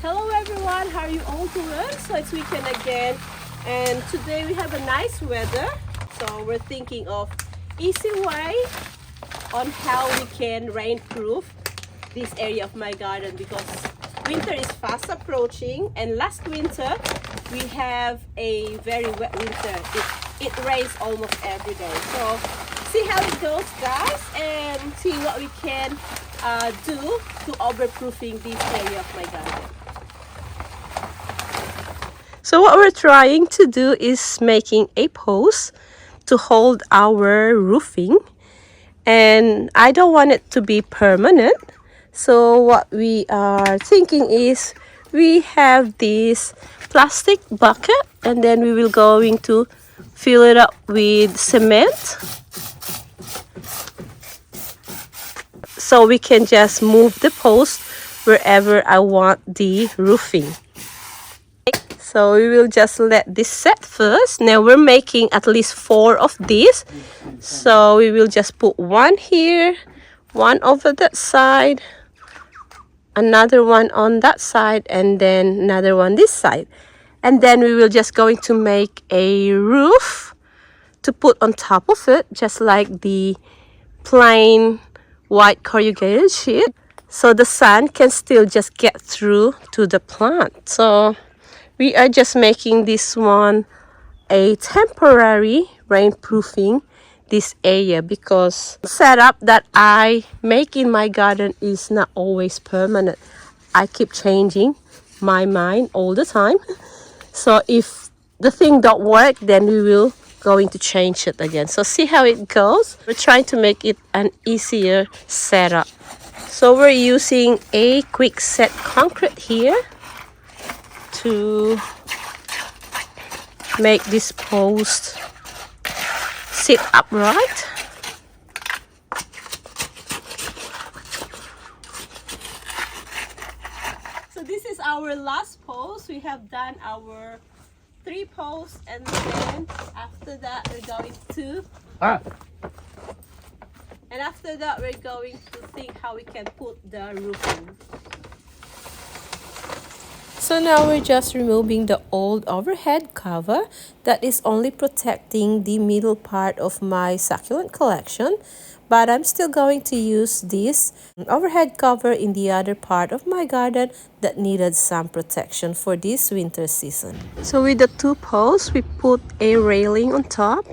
Hello everyone, how are you all doing? So it's weekend again and today we have a nice weather. So we're thinking of easy way on how we can rainproof this area of my garden because winter is fast approaching, and last winter we have a very wet winter. It rains almost every day. So see how it goes, guys, and see what we can do to overproofing this area of my garden. So what we're trying to do is making a post to hold our roofing, and I don't want it to be permanent. So what we are thinking is we have this plastic bucket, and then we will going to fill it up with cement so we can just move the post wherever I want the roofing. So we will just let this set first. Now we're making at least 4 of these. So we will just put one here, one over that side, another one on that side, and then another one this side. And then we will just going to make a roof to put on top of it, just like the plain white corrugated sheet, so the sun can still just get through to the plant. So we are just making this one a temporary rainproofing this area, because the setup that I make in my garden is not always permanent. I keep changing my mind all the time. So if the thing don't work, then we will going to change it again. So see how it goes. We're trying to make it an easier setup. So we're using a quick set concrete here to make this post sit upright. So this is our last post. We have done our 3 posts, and then after that we're going to think how we can put the roofing. So now we're just removing the old overhead cover that is only protecting the middle part of my succulent collection, but I'm still going to use this overhead cover in the other part of my garden that needed some protection for this winter season. So with the 2 posts, we put a railing on top,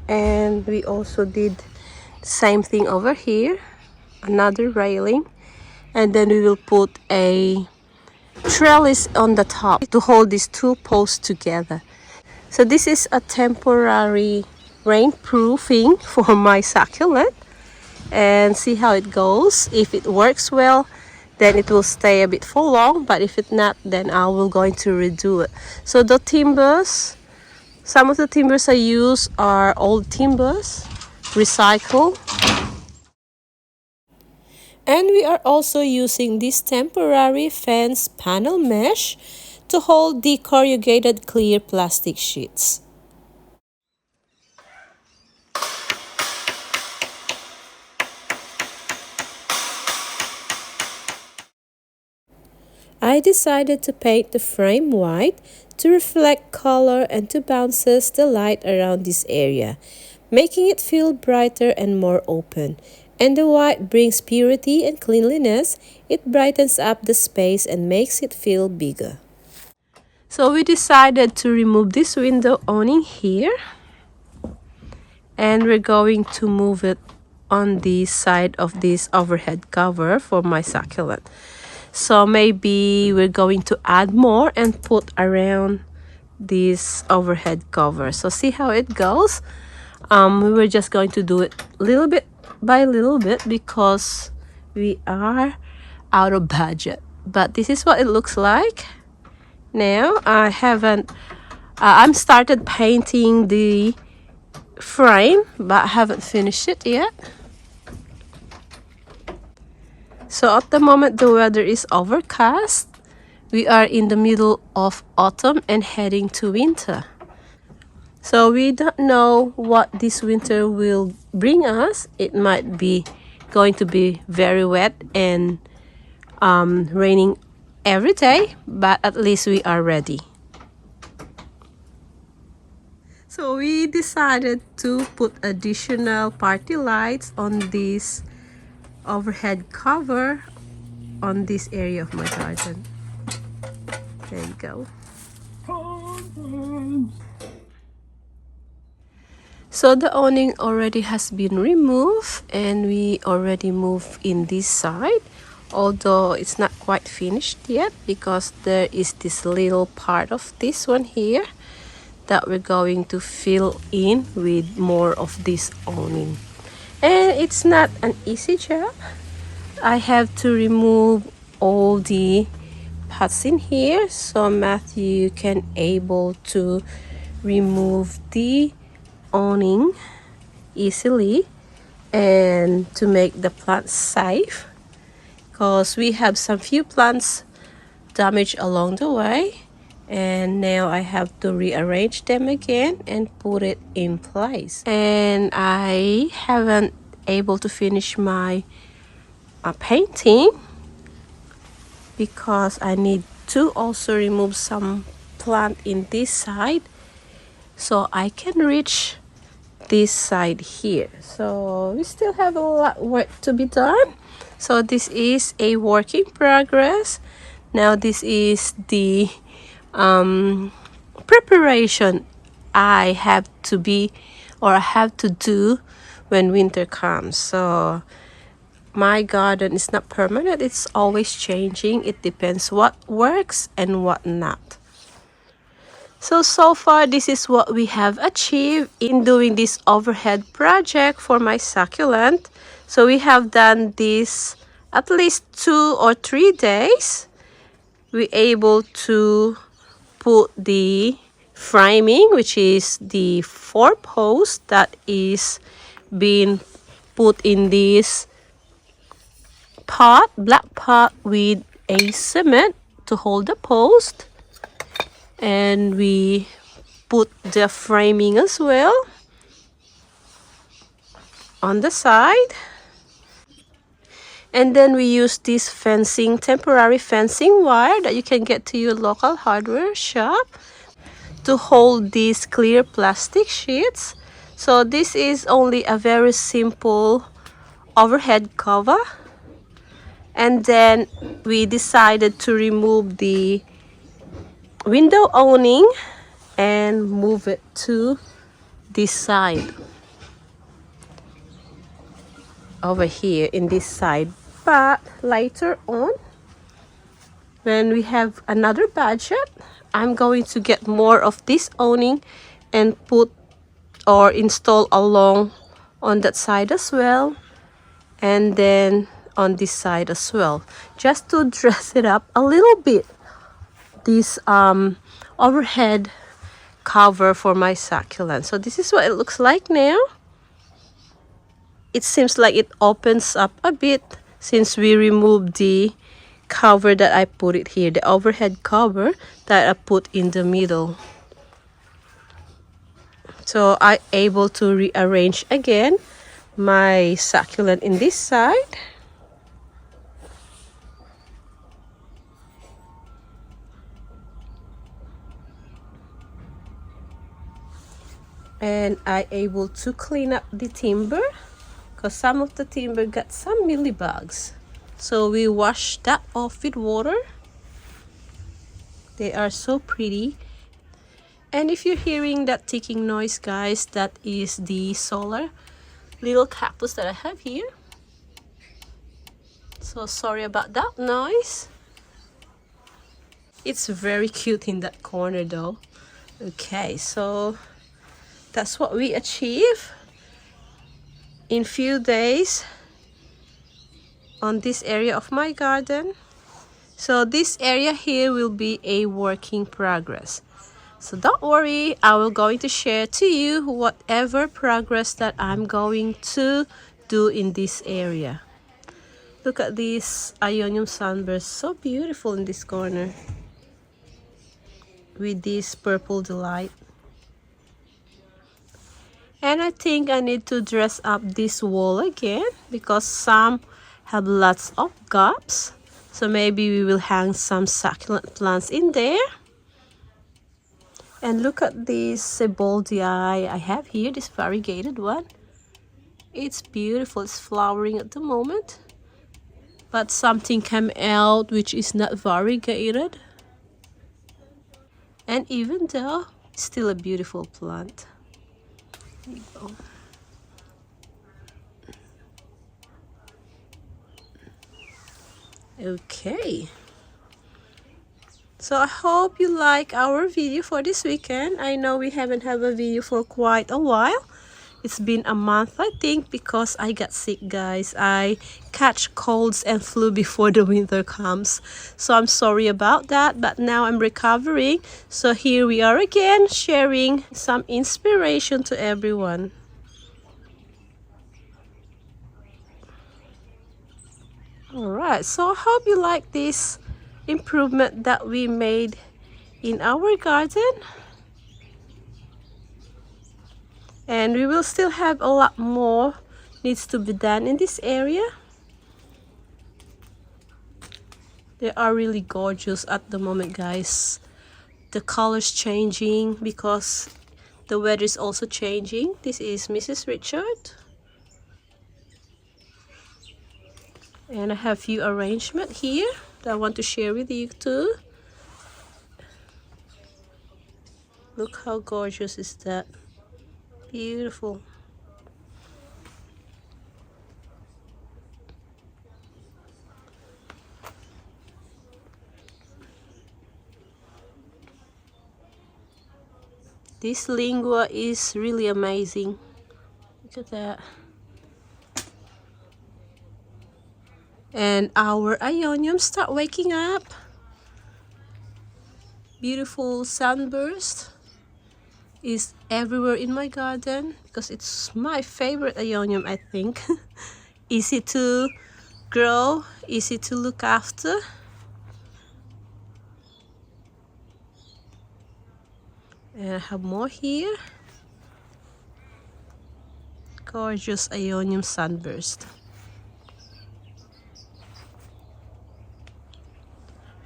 and we also did the same thing over here, another railing, and then we will put a trellis on the top to hold these 2 posts together. So this is a temporary rainproofing for my succulent, and see how it goes. If it works well, then it will stay a bit for long, but if it not, then I will going to redo it. So the timbers, some of the timbers I use are old timbers, recycled. And we are also using this temporary fence panel mesh to hold the corrugated clear plastic sheets. I decided to paint the frame white to reflect color and to bounces the light around this area, making it feel brighter and more open. And the white brings purity and cleanliness. It brightens up the space and makes it feel bigger. So we decided to remove this window awning here, and we're going to move it on the side of this overhead cover for my succulent. So maybe we're going to add more and put around this overhead cover. So see how it goes. We were just going to do it little bit by little bit because we are out of budget, but this is what it looks like now. I'm started painting the frame, but I haven't finished it yet. So at the moment the weather is overcast. We are in the middle of autumn and heading to winter. So we don't know what this winter will bring us. It might be going to be very wet and raining every day, but at least we are ready. So we decided to put additional party lights on this overhead cover on this area of my garden. There you go. So the awning already has been removed, and we already moved in this side, although it's not quite finished yet because there is this little part of this one here that we're going to fill in with more of this awning. And it's not an easy job. I have to remove all the parts in here so Matthew can able to remove the awning easily and to make the plants safe, because we have some few plants damaged along the way, and now I have to rearrange them again and put it in place. And I haven't able to finish my painting because I need to also remove some plant in this side so I can reach this side here. So we still have a lot work to be done. So this is a work in progress. Now this is the preparation I have to be, or I have to do when winter comes. So my garden is not permanent, it's always changing. It depends what works and what not. So far this is what we have achieved in doing this overhead project for my succulent. So we have done this at least 2 or 3 days. We're able to put the framing, which is the 4 posts that is being put in this pot, black pot with a cement to hold the post. And we put the framing as well on the side. And then we use this fencing, temporary fencing wire that you can get to your local hardware shop to hold these clear plastic sheets. So this is only a very simple overhead cover. And then we decided to remove the window awning and move it to this side over here in this side. But later on, when we have another budget, I'm going to get more of this awning and put or install along on that side as well, and then on this side as well, just to dress it up a little bit. This overhead cover for my succulent. So this is what it looks like now. It seems like it opens up a bit since we removed the cover that I put it here, the overhead cover that I put in the middle. So I'm able to rearrange again my succulent in this side. And I'm able to clean up the timber because some of the timber got some mealybugs. So we wash that off with water. They are so pretty. And if you're hearing that ticking noise, guys, that is the solar little cactus that I have here. So sorry about that noise. It's very cute in that corner though. Okay, so that's what we achieve in few days on this area of my garden. So this area here will be a work in progress. So don't worry, I will going to share to you whatever progress that I'm going to do in this area. Look at this Ionium sunburst, so beautiful in this corner with this purple delight. And I think I need to dress up this wall again because some have lots of gaps. So maybe we will hang some succulent plants in there. And look at this Ceboldi I have here, this variegated one. It's beautiful, it's flowering at the moment. But something came out which is not variegated. And even though, it's still a beautiful plant. There you go. Okay. So I hope you like our video for this weekend. I know we haven't had a video for quite a while. It's been a month, I think, because I got sick, guys. I catch colds and flu before the winter comes. So I'm sorry about that, but now I'm recovering. So here we are again, sharing some inspiration to everyone. Alright, so I hope you like this improvement that we made in our garden. And we will still have a lot more needs to be done in this area. They are really gorgeous at the moment, guys. The colors changing because the weather is also changing. This is Mrs. Richard. And I have a few arrangements here that I want to share with you too. Look how gorgeous is that. Beautiful. This lingua is really amazing. Look at that. And our ioniums start waking up. Beautiful sunburst is everywhere in my garden because it's my favorite ionium, I think. Easy to grow, easy to look after. And I have more here. Gorgeous ionium sunburst.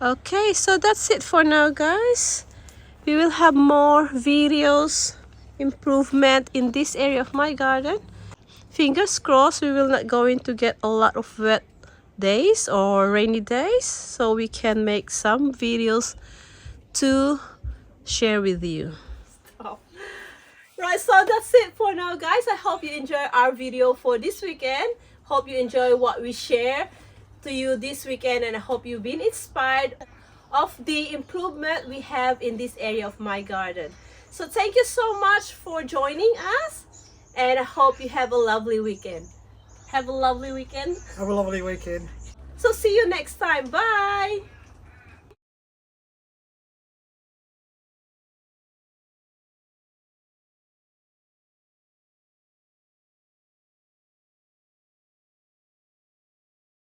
Okay, so that's it for now, guys. We will have more videos, improvement in this area of my garden. Fingers crossed we will not going to get a lot of wet days or rainy days, so we can make some videos to share with you. Right, so that's it for now, guys. I hope you enjoy our video for this weekend. Hope you enjoy what we share to you this weekend, and I hope you've been inspired of the improvement we have in this area of my garden. So thank you so much for joining us, and I hope you have a lovely weekend. Have a lovely weekend. Have a lovely weekend. So see you next time. Bye.